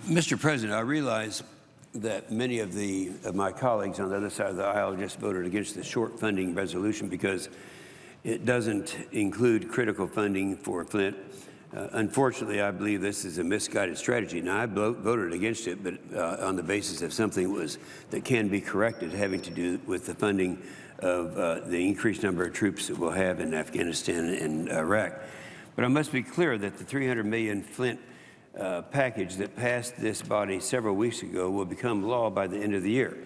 Mr. President, I realize that many of my colleagues on the other side of the aisle just voted against the short funding resolution because it doesn't include critical funding for Flint. Unfortunately, I believe this is a misguided strategy. Now, I voted against it, but on the basis of something that can be corrected, having to do with the funding of the increased number of troops that we'll have in Afghanistan and Iraq. But I must be clear that the $300 million Flint package that passed this body several weeks ago will become law by the end of the year.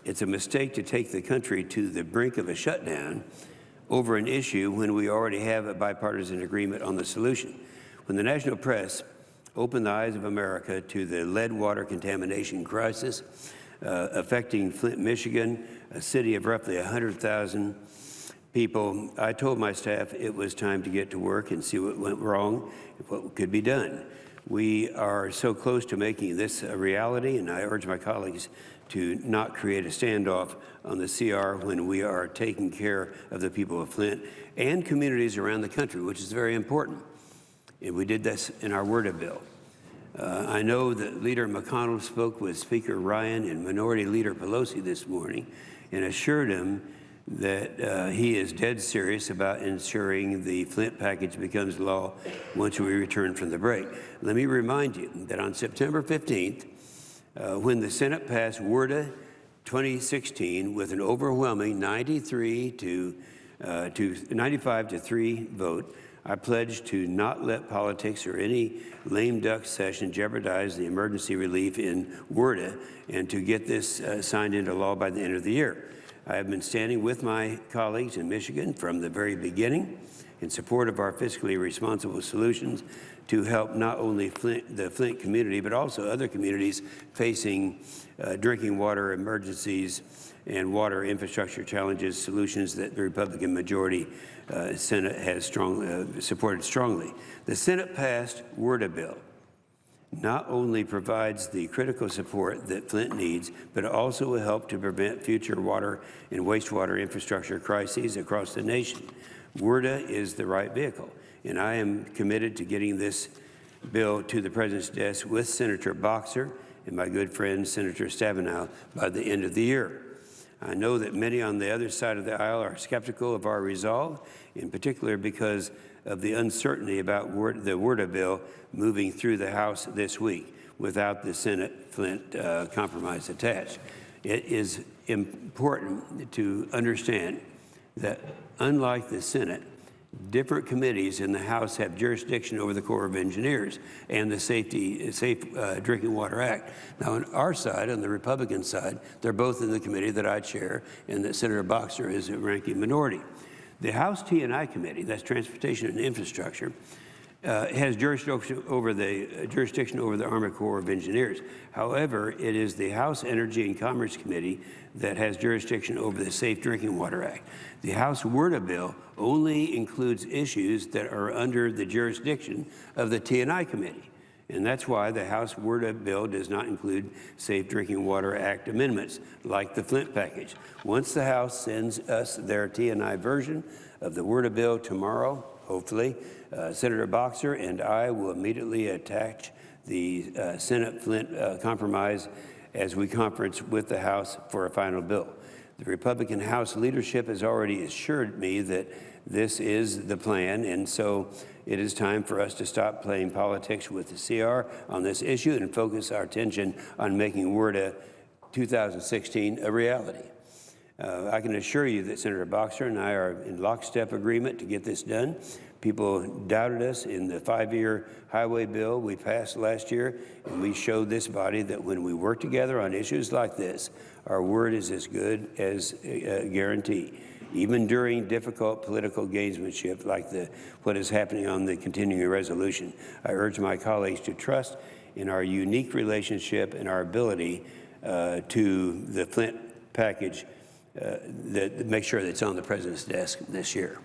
It's a mistake to take the country to the brink of a shutdown over an issue when we already have a bipartisan agreement on the solution. When the national press opened the eyes of America to the lead water contamination crisis affecting Flint, Michigan, a city of roughly 100,000 people, I told my staff it was time to get to work and see what went wrong and what could be done. We are so close to making this a reality, and I urge my colleagues to not create a standoff on the CR when we are taking care of the people of Flint and communities around the country, which is very important. And we did this in our WRDA bill. I know that Leader McConnell spoke with Speaker Ryan and Minority Leader Pelosi this morning and assured him that he is dead serious about ensuring the Flint package becomes law once we return from the break. Let me remind you that on September 15th, when the Senate passed WRDA 2016 with an overwhelming 95 to 3 vote, I pledged to not let politics or any lame duck session jeopardize the emergency relief in WRDA and to get this signed into law by the end of the year. I have been standing with my colleagues in Michigan from the very beginning in support of our fiscally responsible solutions to help not only the Flint community, but also other communities facing drinking water emergencies and water infrastructure challenges, solutions that the Republican majority Senate has supported strongly. The Senate passed WRDA bill not only provides the critical support that Flint needs, but also will help to prevent future water and wastewater infrastructure crises across the nation. WRDA is the right vehicle, and I am committed to getting this bill to the President's desk with Senator Boxer and my good friend Senator Stabenow by the end of the year. I know that many on the other side of the aisle are skeptical of our resolve, in particular because of the uncertainty about the WRDA bill moving through the House this week without the Senate Flint compromise attached. It is important to understand that unlike the Senate, different committees in the House have jurisdiction over the Corps of Engineers and the Safe Drinking Water Act. Now, on our side, on the Republican side, they're both in the committee that I chair and that Senator Boxer is a ranking minority. The House T&I Committee, that's Transportation and Infrastructure, has jurisdiction over the Army Corps of Engineers. However, it is the House Energy and Commerce Committee that has jurisdiction over the Safe Drinking Water Act. The House WRDA bill only includes issues that are under the jurisdiction of the T&I Committee. And that's why the House WRDA bill does not include Safe Drinking Water Act amendments like the Flint package. Once the House sends us their T&I version of the WRDA bill tomorrow, hopefully, Senator Boxer and I will immediately attach the Senate Flint compromise as we conference with the House for a final bill. The Republican House leadership has already assured me that this is the plan, and so it is time for us to stop playing politics with the CR on this issue and focus our attention on making WRDA 2016 a reality. I can assure you that Senator Boxer and I are in lockstep agreement to get this done. People doubted us in the 5-year highway bill we passed last year, and we showed this body that when we work together on issues like this, our word is as good as a guarantee. Even during difficult political gamesmanship like what is happening on the continuing resolution, I urge my colleagues to trust in our unique relationship and our ability to the Flint package that make sure that it's on the President's desk this year.